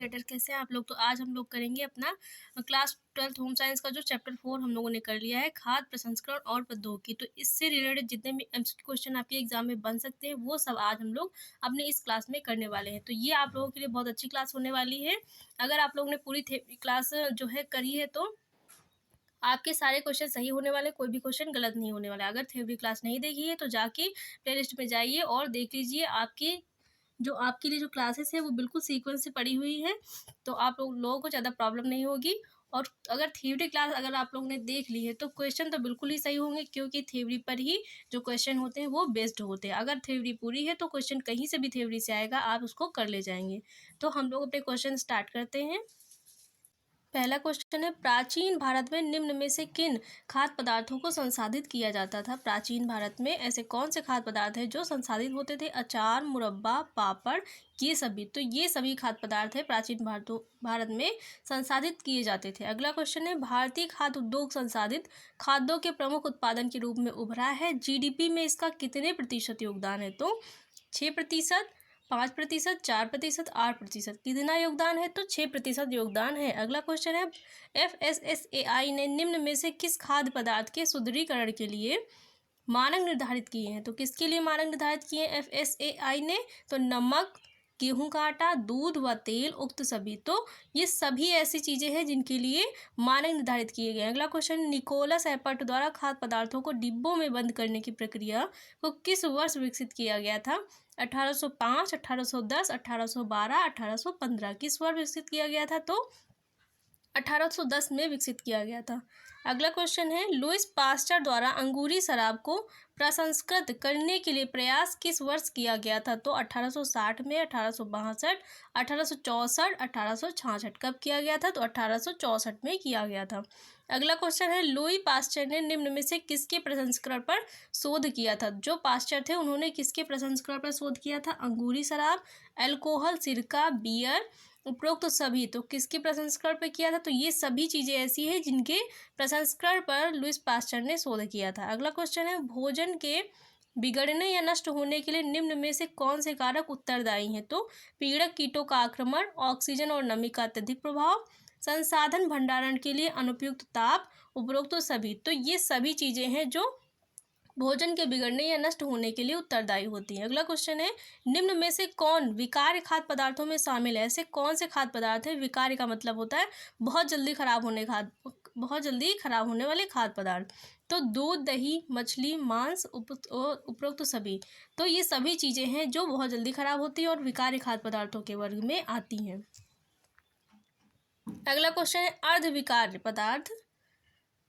Creator कैसे हैं आप लोग। तो आज हम लोग करेंगे अपना क्लास 12th होम साइंस का जो चैप्टर 4 हम लोगों ने कर लिया है, खाद्य प्रसंस्करण और प्रौद्योगिकी। तो इससे रिलेटेड जितने भी एमसीक्यू क्वेश्चन आपके एग्जाम में बन सकते हैं वो सब आज हम लोग अपने इस क्लास में करने वाले हैं। तो ये आप लोगों के लिए बहुत अच्छी क्लास होने वाली है। अगर आप लोगों ने पूरी क्लास जो है करी है तो आपके सारे क्वेश्चन सही होने वाले, कोई भी क्वेश्चन गलत नहीं होने वाला। अगर थ्योरी क्लास नहीं देखी है तो जाके प्लेलिस्ट में जाइए और देख लीजिए। आपके लिए जो क्लासेस है वो बिल्कुल सीक्वेंस से पड़ी हुई है, तो आप लोगों को ज़्यादा प्रॉब्लम नहीं होगी। और अगर थ्योरी क्लास अगर आप लोगों ने देख ली है तो क्वेश्चन तो बिल्कुल ही सही होंगे, क्योंकि थ्योरी पर ही जो क्वेश्चन होते हैं वो बेस्ड होते हैं। अगर थ्योरी पूरी है तो क्वेश्चन कहीं से भी थ्योरी से आएगा, आप उसको कर ले जाएंगे। तो हम लोग अपने क्वेश्चन स्टार्ट करते हैं। पहला क्वेश्चन है, प्राचीन भारत में निम्न में से किन खाद्य पदार्थों को संसाधित किया जाता था। प्राचीन भारत में ऐसे कौन से खाद्य पदार्थ हैं जो संसाधित होते थे। अचार, मुरब्बा, पापड़, ये सभी। तो ये सभी खाद्य पदार्थ है प्राचीन भारत में संसाधित किए जाते थे। अगला क्वेश्चन है, भारतीय खाद्य उद्योग संसाधित खाद्यों के प्रमुख उत्पादन के रूप में उभरा है। जीडीपी में इसका कितने प्रतिशत योगदान है। तो 6%, 5%, 4%, 8%। कितना योगदान है। तो 6% योगदान है। अगला क्वेश्चन है, FSSAI ने निम्न में से किस खाद्य पदार्थ के सुदृढ़ीकरण के लिए मानक निर्धारित किए हैं। तो किसके लिए मानक निर्धारित किए हैं FSAI ने। तो नमक, गेहूं का आटा, दूध व तेल, उक्त सभी। तो ये सभी ऐसी चीजें हैं जिनके लिए मानक निर्धारित किए गए हैं। अगला क्वेश्चन, निकोलस एपर्ट द्वारा खाद्य पदार्थों को डिब्बों में बंद करने की प्रक्रिया को किस वर्ष विकसित किया गया था। 1805, 1810, 1812, 1815। किस वर्ष विकसित किया गया था। तो 1810 में विकसित किया गया था। अगला क्वेश्चन है, लुईस पास्चर द्वारा अंगूरी शराब को प्रसंस्कृत करने के लिए प्रयास किस वर्ष किया गया था। तो 1860 में, 1862, 1864, 1866। कब किया गया था। तो 1864 में किया गया था। अगला क्वेश्चन है, लुई पास्चर ने निम्न में से किसके प्रसंस्करण पर शोध किया था। जो पास्चर थे उन्होंने किसके प्रसंस्करण पर शोध किया था। अंगूरी शराब, अल्कोहल, सिरका, बियर, उपरोक्त सभी। तो किसके प्रसंस्करण पर किया था। तो ये सभी चीज़ें ऐसी हैं जिनके प्रसंस्करण पर लुईस पास्चर ने शोध किया था। अगला क्वेश्चन है, भोजन के बिगड़ने या नष्ट होने के लिए निम्न में से कौन से कारक उत्तरदायी हैं। तो पीड़क कीटों का आक्रमण, ऑक्सीजन और नमी का अत्यधिक प्रभाव, संसाधन भंडारण के लिए अनुपयुक्त ताप, उपरोक्त सभी। तो ये सभी चीज़ें हैं जो भोजन के बिगड़ने या नष्ट होने के लिए उत्तरदायी होती है। अगला क्वेश्चन है, निम्न में से कौन विकार्य खाद्य पदार्थों में शामिल है। ऐसे कौन से खाद्य पदार्थ है। विकार्य का मतलब होता है बहुत जल्दी खराब होने वाले खाद्य पदार्थ। तो दूध, दही, मछली, मांस, उपरोक्त सभी। तो ये सभी चीजें हैं जो बहुत जल्दी खराब होती है और विकार्य खाद्य पदार्थों के वर्ग में आती हैं। अगला क्वेश्चन है, अर्धविकार्य पदार्थ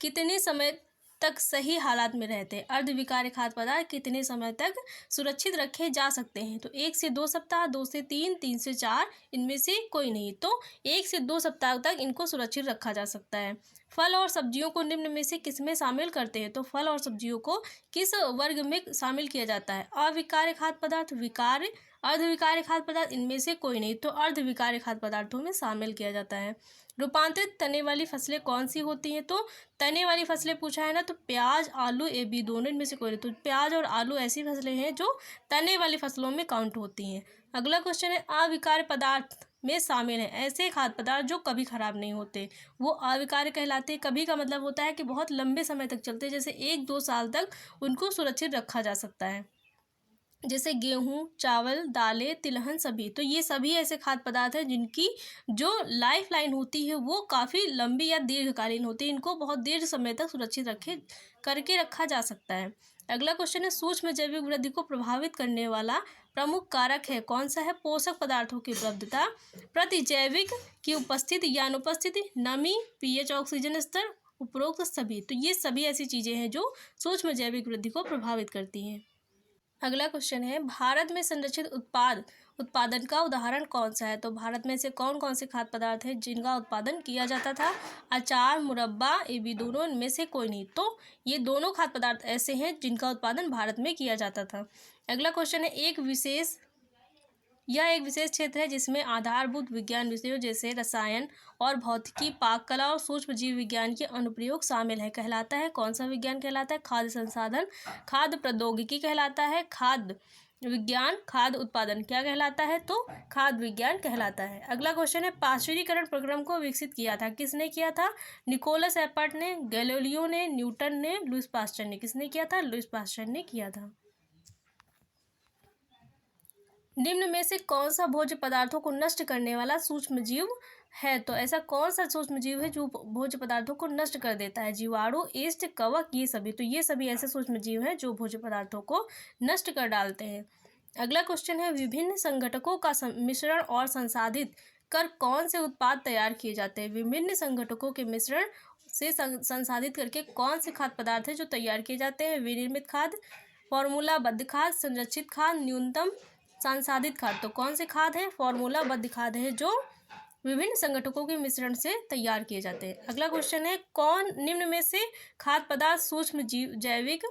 कितने समय तक सही हालात में रहते हैं। अर्धविकार्य खाद्य पदार्थ कितने समय तक सुरक्षित रखे जा सकते हैं। तो 1 से 2 सप्ताह, 2 से 3, 3 से 4, इनमें से कोई नहीं। तो 1 से 2 सप्ताह तक इनको सुरक्षित रखा जा सकता है। फल और सब्जियों को निम्न में से किस में शामिल करते हैं। तो फल और सब्जियों को किस वर्ग में शामिल किया जाता है। अविकार्य खाद्य पदार्थ, विकार्य, अर्धविकार्य खाद्य पदार्थ, इनमें से कोई नहीं। तो अर्धविकार्य खाद्य पदार्थों में शामिल किया जाता है। रूपांतरित तने वाली फसलें कौन सी होती हैं। तो तने वाली फसलें पूछा है ना, तो प्याज, आलू, ये भी दोनों इनमें से कोई नहीं। तो प्याज और आलू ऐसी फसलें हैं जो तने वाली फसलों में काउंट होती हैं। अगला क्वेश्चन है, अविकार्य पदार्थ में शामिल है ऐसे खाद्य पदार्थ जो कभी खराब नहीं होते, वो अविकार्य कहलाते हैं। कभी का मतलब होता है कि बहुत लंबे समय तक चलते हैं, जैसे 1-2 साल तक उनको सुरक्षित रखा जा सकता है, जैसे गेहूं, चावल, दालें, तिलहन, सभी। तो ये सभी ऐसे खाद्य पदार्थ हैं जिनकी जो लाइफ लाइन होती है वो काफ़ी लंबी या दीर्घकालीन होती है। इनको बहुत दीर्घ समय तक सुरक्षित रखा जा सकता है। अगला क्वेश्चन है, सूक्ष्म जैविक वृद्धि को प्रभावित करने वाला प्रमुख कारक है कौन सा है। पोषक पदार्थों की उपलब्धता, प्रतिजैविक की उपस्थिति या अनुपस्थिति, नमी, पीएच, ऑक्सीजन स्तर, उपरोक्त सभी। तो ये सभी ऐसी चीज़ें हैं जो सूक्ष्म जैविक वृद्धि को प्रभावित करती हैं। अगला क्वेश्चन है, भारत में संरक्षित उत्पादन का उदाहरण कौन सा है। तो भारत में से कौन कौन से खाद्य पदार्थ हैं जिनका उत्पादन किया जाता था। अचार, मुरब्बा, ये भी दोनों, इनमें से कोई नहीं। तो ये दोनों खाद्य पदार्थ ऐसे हैं जिनका उत्पादन भारत में किया जाता था। अगला क्वेश्चन है, एक विशेष क्षेत्र है जिसमें आधारभूत विज्ञान विषयों जैसे रसायन और भौतिकी, पाक कला और सूक्ष्म जीव विज्ञान के अनुप्रयोग शामिल है, कहलाता है कौन सा विज्ञान कहलाता है। खाद्य संसाधन, खाद्य प्रौद्योगिकी कहलाता है। खाद्य विज्ञान खाद्य उत्पादन क्या कहलाता है? तो खाद्य विज्ञान कहलाता है। अगला क्वेश्चन है, पाश्चुरीकरण प्रक्रम को विकसित किया था? किसने किया था? निकोलस एपर्ट ने, गैलीलियो ने, न्यूटन ने, लुईस पास्चर ने। किसने किया था? लुईस पास्चर ने किया था। निम्न में से कौन सा भोज्य पदार्थों को नष्ट करने वाला सूक्ष्म जीव है? तो ऐसा कौन सा सूक्ष्म जीव है जो भोज्य पदार्थों को नष्ट कर देता है? जीवाणु, ईस्ट, कवक, ये सभी। तो ये सभी ऐसे सूक्ष्म जीव हैं जो भोज्य पदार्थों को नष्ट कर डालते हैं। अगला क्वेश्चन है, विभिन्न संघटकों का मिश्रण और संसाधित कर कौन से उत्पाद तैयार किए जाते हैं? विभिन्न संघटकों के मिश्रण से संसाधित करके कौन से खाद्य पदार्थ है जो तैयार किए जाते हैं? विनिर्मित खाद्य, फॉर्मूलाबद्ध खाद्य, संरक्षित खाद्य, न्यूनतम संसाधित खाद्य। तो कौन से खाद्य है? फॉर्मूलाबद्ध खाद्य है जो विभिन्न संघटकों के मिश्रण से तैयार किए जाते हैं। अगला क्वेश्चन है, कौन निम्न में से खाद्य पदार्थ सूक्ष्म जीव जैविक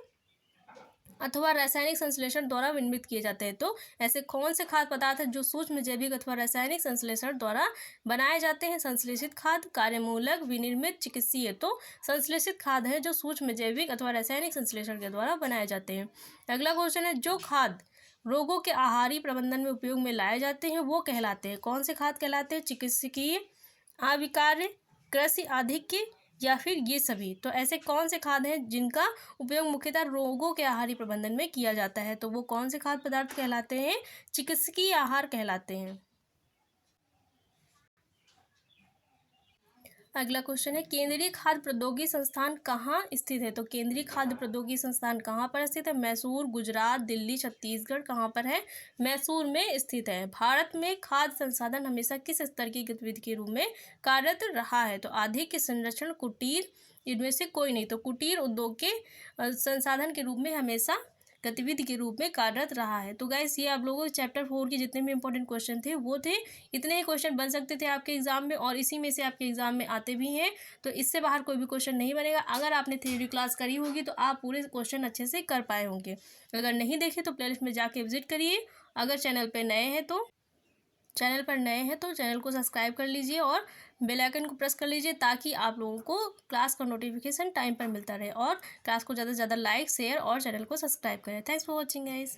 अथवा रासायनिक संश्लेषण द्वारा विनिर्मित किए जाते हैं? तो ऐसे कौन से खाद्य पदार्थ हैं जो सूक्ष्म जैविक अथवा रासायनिक संश्लेषण द्वारा बनाए जाते हैं? संश्लेषित खाद्य, कार्यमूलक, विनिर्मित, चिकित्सीय। तो संश्लेषित खाद्य है जो सूक्ष्म जैविक अथवा रासायनिक संश्लेषण के द्वारा बनाए जाते हैं। अगला क्वेश्चन है, जो खाद्य रोगों के आहारी प्रबंधन में उपयोग में लाए जाते हैं वो कहलाते हैं? कौन से खाद्य कहलाते हैं? चिकित्सकीय, आविकार्य, कृषि आधिक्य या फिर ये सभी। तो ऐसे कौन से खाद्य हैं जिनका उपयोग मुख्यतः रोगों के आहारी प्रबंधन में किया जाता है? तो वो कौन से खाद्य पदार्थ कहलाते हैं? चिकित्सकीय आहार कहलाते हैं। अगला क्वेश्चन है, केंद्रीय खाद्य प्रौद्योगिकी संस्थान कहाँ स्थित है? तो केंद्रीय खाद्य प्रौद्योगिकी संस्थान कहाँ पर स्थित है? मैसूर, गुजरात, दिल्ली, छत्तीसगढ़। कहाँ पर है? मैसूर में स्थित है। भारत में खाद्य संसाधन हमेशा किस स्तर की गतिविधि के रूप में कार्यरत रहा है? तो आधिक्य, संरक्षण, कुटीर, इनमें से कोई नहीं। तो कुटीर उद्योग के संसाधन के रूप में हमेशा गतिविधि के रूप में कार्यरत रहा है। तो गाइस, ये आप लोगों के चैप्टर 4 के जितने भी इंपॉर्टेंट क्वेश्चन थे वो थे। इतने ही क्वेश्चन बन सकते थे आपके एग्जाम में और इसी में से आपके एग्जाम में आते भी हैं। तो इससे बाहर कोई भी क्वेश्चन नहीं बनेगा। अगर आपने थ्योरी क्लास करी होगी तो आप पूरे क्वेश्चन अच्छे से कर पाए होंगे। अगर नहीं देखे तो प्लेलिस्ट में जाके विजिट करिए। अगर चैनल पर नए हैं तो चैनल को सब्सक्राइब कर लीजिए और बेल आइकन को प्रेस कर लीजिए ताकि आप लोगों को क्लास का नोटिफिकेशन टाइम पर मिलता रहे। और क्लास को ज़्यादा से ज़्यादा लाइक, शेयर और चैनल को सब्सक्राइब करें। Thanks for watching guys.